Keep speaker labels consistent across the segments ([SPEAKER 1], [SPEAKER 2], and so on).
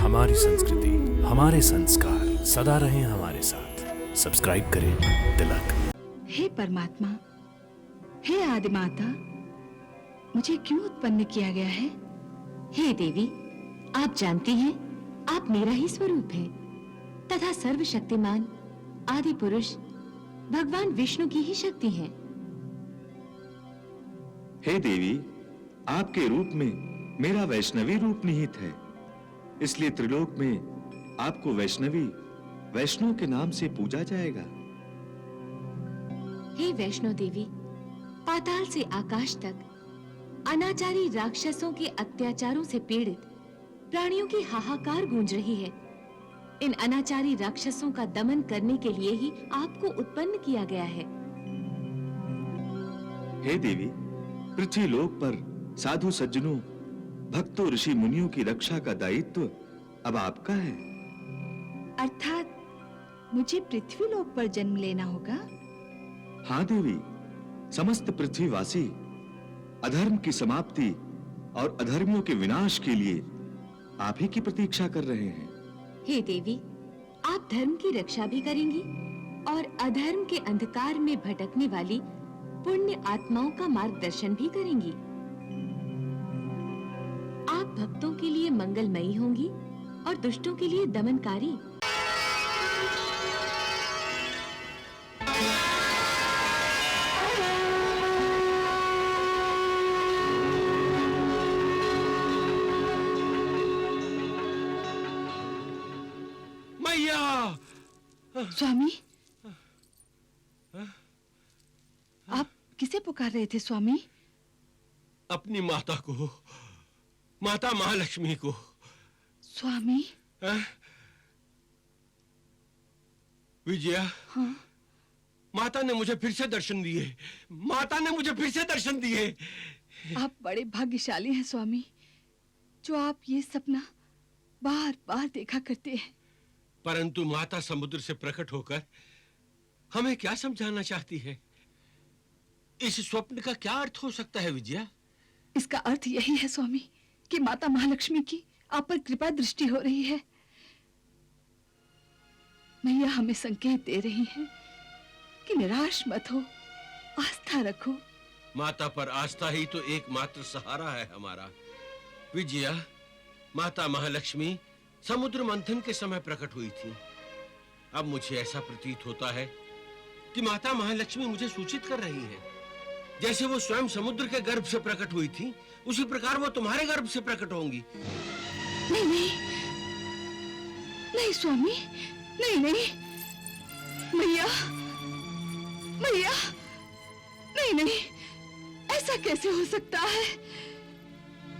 [SPEAKER 1] हमारी संस्कृति, हमारे संस्कार सदा रहें हमारे साथ। सब्सक्राइब करें तिलक।
[SPEAKER 2] हे परमात्मा, हे आदिमाता, मुझे क्यों उत्पन्न किया गया है?
[SPEAKER 3] हे देवी, आप जानती हैं आप मेरा ही स्वरूप है तथा सर्वशक्तिमान आदि पुरुष भगवान विष्णु की ही शक्ति है।
[SPEAKER 4] हे देवी, आपके रूप में मेरा वैष्णवी रूप निहित है, इसलिए त्रिलोक में आपको वैष्णवी, वैष्णो के नाम से पूजा जाएगा।
[SPEAKER 3] हे वैष्णो देवी, पाताल से आकाश तक अनाचारी राक्षसों के अत्याचारों से पीड़ित प्राणियों की हाहाकार गूंज रही है। इन अनाचारी राक्षसों का दमन करने के लिए ही आपको उत्पन्न किया गया है।
[SPEAKER 4] हे देवी, पृथ्वी लोक पर साधु सज्जनों, भक्तों, ऋषि मुनियों की रक्षा का दायित्व अब आपका है।
[SPEAKER 2] अर्थात मुझे पृथ्वी लोक पर जन्म लेना होगा?
[SPEAKER 4] हाँ देवी, समस्त पृथ्वीवासी अधर्म की समाप्ति और अधर्मियों के विनाश के लिए आप ही की प्रतीक्षा कर रहे हैं।
[SPEAKER 3] हे देवी, आप धर्म की रक्षा भी करेंगी और अधर्म के अंधकार में भटकने वाली पुण्य आत्माओं का मार्गदर्शन भी करेंगी। आप भक्तों के लिए मंगलमयी होंगी और दुष्टों के लिए दमनकारी।
[SPEAKER 5] मैया!
[SPEAKER 2] स्वामी, आप किसे पुकार रहे थे स्वामी?
[SPEAKER 5] अपनी माता को, माता महालक्ष्मी को।
[SPEAKER 2] स्वामी?
[SPEAKER 5] विजया,
[SPEAKER 2] हाँ?
[SPEAKER 5] माता ने मुझे फिर से दर्शन दिए। माता ने मुझे फिर से दर्शन दिए।
[SPEAKER 2] आप बड़े भाग्यशाली हैं स्वामी, जो आप ये सपना बार बार देखा करते हैं।
[SPEAKER 5] परंतु माता समुद्र से प्रकट होकर हमें क्या समझाना चाहती है? इस स्वप्न का क्या अर्थ हो सकता है विजया?
[SPEAKER 2] इसका अर्थ यही है स्वामी कि माता महालक्ष्मी की आप पर कृपा दृष्टि हो रही है। मैया हमें संकेत दे रही हैं कि निराश मत हो, आस्था रखो।
[SPEAKER 5] माता पर आस्था ही तो एकमात्र सहारा है हमारा। विजया, माता महालक्ष्मी समुद्र मंथन के समय प्रकट हुई थी। अब मुझे ऐसा प्रतीत होता है कि माता महालक्ष्मी मुझे सूचित कर रही है। जैसे वो स्वयं समुद्र के गर्भ से प्रकट हुई थी, उसी प्रकार वो तुम्हारे गर्भ से प्रकट होंगी।
[SPEAKER 2] नहीं नहीं नहीं स्वामी, नहीं नहीं, मैया, मैया, नहीं नहीं, ऐसा कैसे हो सकता है?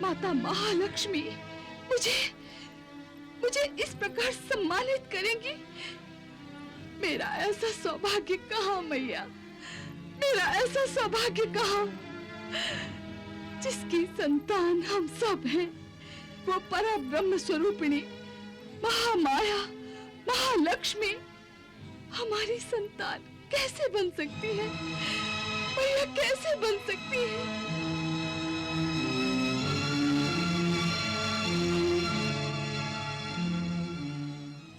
[SPEAKER 2] माता महालक्ष्मी मुझे इस प्रकार सम्मानित करेंगी? मेरा ऐसा सौभाग्य कहाँ मैया, मेरा ऐसा सौभाग्य कहाँ? जिसकी संतान हम सब हैं, वो परब्रह्म स्वरूपिणी महामाया महालक्ष्मी हमारी संतान कैसे बन सकती है? मैया कैसे बन सकती है?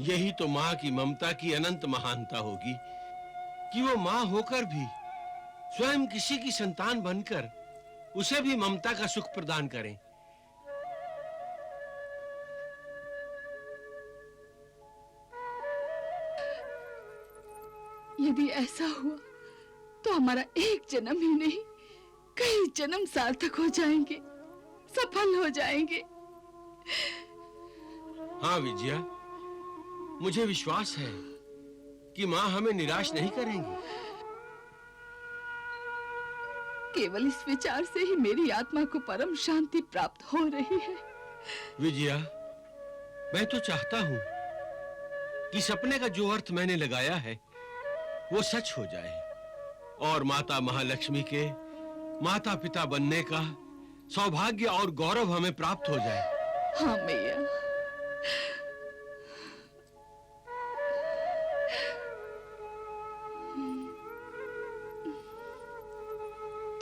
[SPEAKER 5] यही तो माँ की ममता की अनंत महानता होगी कि वो माँ होकर भी स्वयं किसी की संतान बनकर उसे भी ममता का सुख प्रदान करें।
[SPEAKER 2] यदि ऐसा हुआ तो हमारा एक जन्म ही नहीं, कई जन्म सार्थक हो जाएंगे, सफल हो जाएंगे।
[SPEAKER 5] हाँ विजया, मुझे विश्वास है कि माँ हमें निराश नहीं करेंगी।
[SPEAKER 2] केवल इस विचार से ही मेरी आत्मा को परम शांति प्राप्त हो रही है।
[SPEAKER 5] विजया, मैं तो चाहता हूं कि सपने का जो अर्थ मैंने लगाया है वो सच हो जाए और माता महालक्ष्मी के माता पिता बनने का सौभाग्य और गौरव हमें प्राप्त हो जाए।
[SPEAKER 2] हाँ मैया।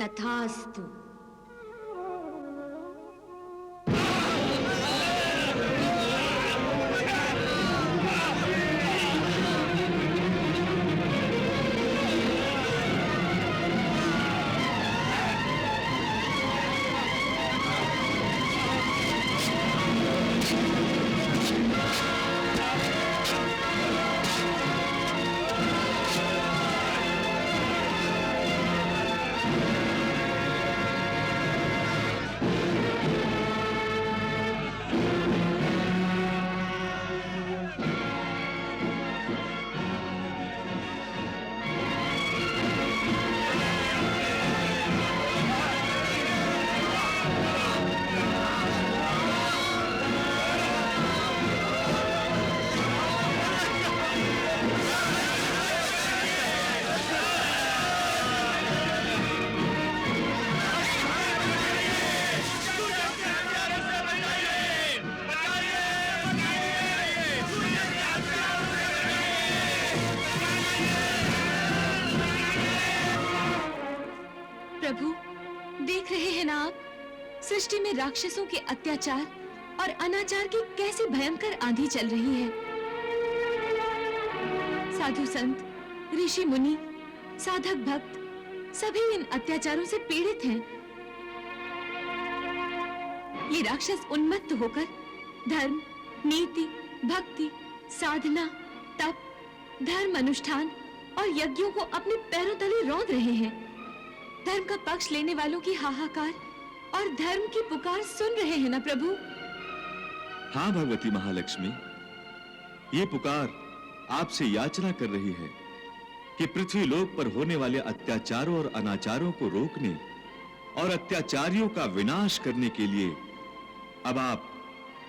[SPEAKER 3] तथास्तु। सृष्टि में राक्षसों के अत्याचार और अनाचार की कैसी भयंकर आंधी चल रही है। साधु संत, ऋषि मुनि, साधक भक्त सभी इन अत्याचारों से पीड़ित हैं। ये राक्षस उन्मत्त होकर धर्म, नीति, भक्ति, साधना, तप, धर्म अनुष्ठान और यज्ञों को अपने पैरों तले रौंद रहे हैं। धर्म का पक्ष लेने वालों की हाहाकार और धर्म की पुकार सुन रहे हैं ना प्रभु?
[SPEAKER 4] हाँ भगवती महालक्ष्मी, ये पुकार आपसे याचना कर रही है कि पृथ्वी लोक पर होने वाले अत्याचारों और अनाचारों को रोकने और अत्याचारियों का विनाश करने के लिए अब आप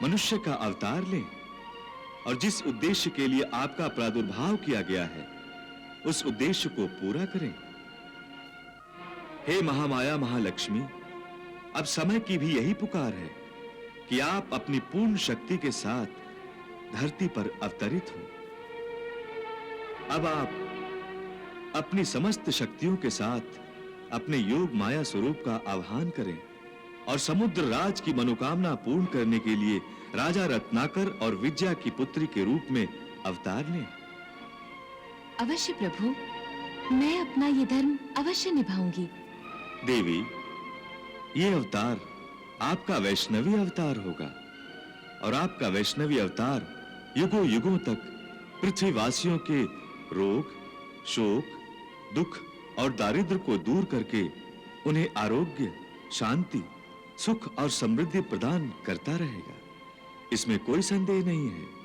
[SPEAKER 4] मनुष्य का अवतार लें और जिस उद्देश्य के लिए आपका प्रादुर्भाव किया गया है उस उद्देश्य को पूरा करें। हे महामाया महालक्ष्मी, अब समय की भी यही पुकार है कि आप अपनी पूर्ण शक्ति के साथ धरती पर अवतरित हो। अब आप अपनी समस्त शक्तियों के साथ अपने योग माया स्वरूप का आह्वान करें और समुद्र राज की मनोकामना पूर्ण करने के लिए राजा रत्नाकर और विद्या की पुत्री के रूप में अवतार लें।
[SPEAKER 3] अवश्य प्रभु, मैं अपना ये धर्म अवश्य निभाऊंगी।
[SPEAKER 4] देवी, ये अवतार आपका वैष्णवी अवतार होगा और आपका वैष्णवी अवतार युगों युगों तक पृथ्वीवासियों के रोग, शोक, दुख और दारिद्र्य को दूर करके उन्हें आरोग्य, शांति, सुख और समृद्धि प्रदान करता रहेगा। इसमें कोई संदेह नहीं है।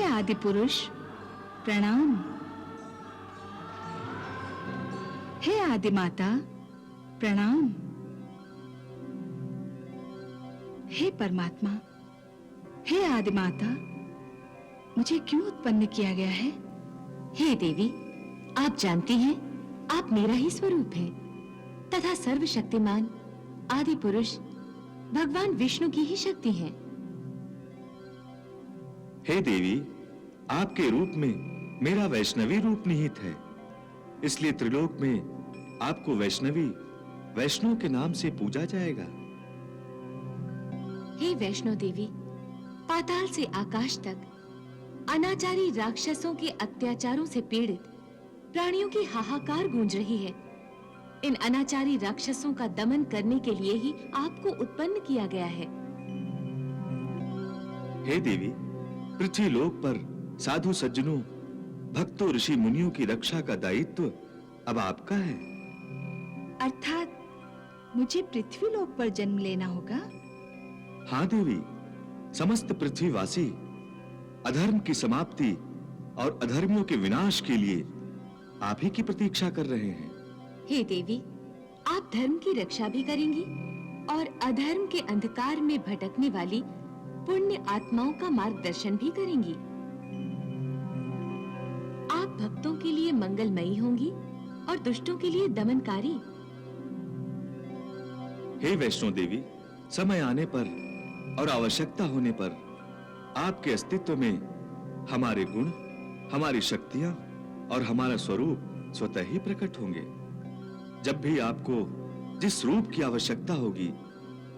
[SPEAKER 2] आदि पुरुष प्रणाम। हे आदि माता प्रणाम। हे परमात्मा, हे आदि माता, मुझे क्यों उत्पन्न किया गया है?
[SPEAKER 3] हे देवी, आप जानती हैं आप मेरा ही स्वरूप है तथा सर्वशक्तिमान आदि पुरुष भगवान विष्णु की ही शक्ति है।
[SPEAKER 4] हे देवी, आपके रूप में मेरा वैष्णवी रूप निहित है, इसलिए त्रिलोक में आपको वैष्णवी, वैष्णो के नाम से पूजा जाएगा।
[SPEAKER 3] हे वैष्णो देवी, पाताल से आकाश तक अनाचारी राक्षसों के अत्याचारों से पीड़ित प्राणियों की हाहाकार गूंज रही है। इन अनाचारी राक्षसों का दमन करने के लिए ही आपको उत्पन्न किया गया है।
[SPEAKER 4] हे देवी, पृथ्वी लोक पर साधु सज्जनों, भक्तों, ऋषि मुनियों की रक्षा का दायित्व अब आपका है।
[SPEAKER 2] अर्थात मुझे पृथ्वी लोक पर जन्म लेना होगा?
[SPEAKER 4] हाँ देवी, समस्त पृथ्वीवासी अधर्म की समाप्ति और अधर्मियों के विनाश के लिए आप ही की प्रतीक्षा कर रहे हैं।
[SPEAKER 3] हे देवी, आप धर्म की रक्षा भी करेंगी और अधर्म के अंधकार में भटकने वाली पुण्य आत्माओं का मार्गदर्शन भी करेंगी। आप भक्तों के लिए मंगलमयी होंगी और दुष्टों के लिए दमनकारी।
[SPEAKER 4] हे वैष्णो देवी, समय आने पर और आवश्यकता होने पर आपके अस्तित्व में हमारे गुण, हमारी शक्तियां और हमारा स्वरूप स्वतः ही प्रकट होंगे। जब भी आपको जिस रूप की आवश्यकता होगी,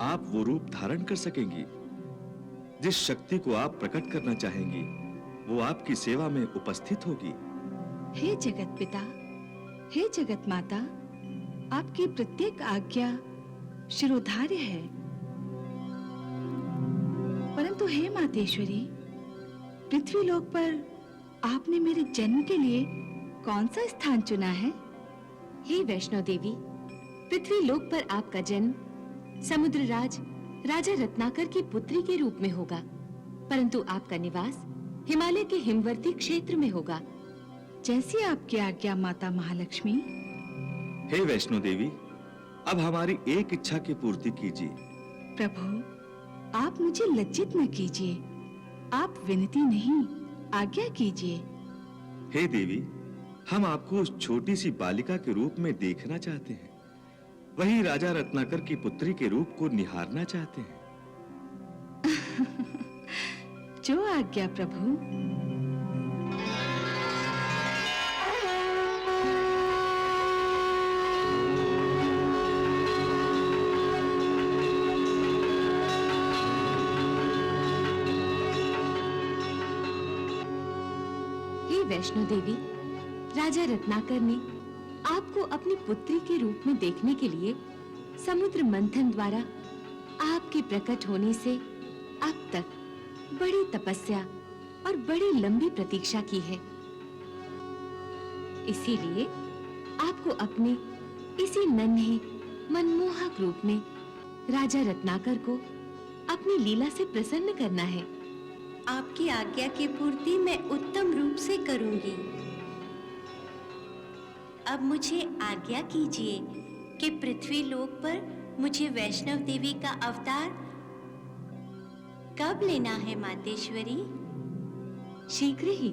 [SPEAKER 4] आप वो रूप धारण कर सकेंगी। जिस शक्ति को आप प्रकट करना चाहेंगी, वो आपकी सेवा में उपस्थित होगी।
[SPEAKER 2] हे जगत पिता, हे जगत माता, आपकी प्रत्येक आज्ञा शिरोधार्य है। परंतु हे मातेश्वरी, पृथ्वीलोक पर आपने मेरे जन्म के लिए कौन सा स्थान चुना है?
[SPEAKER 3] हे वैष्णो देवी, पृथ्वी लोक पर आपका जन्म समुद्रराज राजा रत्नाकर की पुत्री के रूप में होगा, परंतु आपका निवास हिमालय के हिमवर्ती क्षेत्र में होगा।
[SPEAKER 2] जैसी आपकी आज्ञा माता महालक्ष्मी।
[SPEAKER 4] हे वैष्णो देवी, अब हमारी एक इच्छा की पूर्ति कीजिए।
[SPEAKER 2] प्रभु, आप मुझे लज्जित न कीजिए, आप विनती नहीं, आज्ञा कीजिए।
[SPEAKER 4] हे देवी, हम आपको उस छोटी सी बालिका के रूप में देखना चाहते हैं, वही राजा रत्नाकर की पुत्री के रूप को निहारना चाहते हैं।
[SPEAKER 2] जो आज्ञा प्रभु।
[SPEAKER 3] हे वैष्णो देवी, राजा रत्नाकर ने आपको अपनी पुत्री के रूप में देखने के लिए समुद्र मंथन द्वारा आपके प्रकट होने से अब तक बड़ी तपस्या और बड़ी लंबी प्रतीक्षा की है। इसीलिए आपको अपने इसी नन्हे मनमोहक रूप में राजा रत्नाकर को अपनी लीला से प्रसन्न करना है।
[SPEAKER 6] आपकी आज्ञा की पूर्ति मैं उत्तम रूप से करूंगी। अब मुझे आज्ञा कीजिए कि पृथ्वी लोक पर मुझे वैष्णव देवी का अवतार कब लेना है मातेश्वरी?
[SPEAKER 3] शीघ्र ही।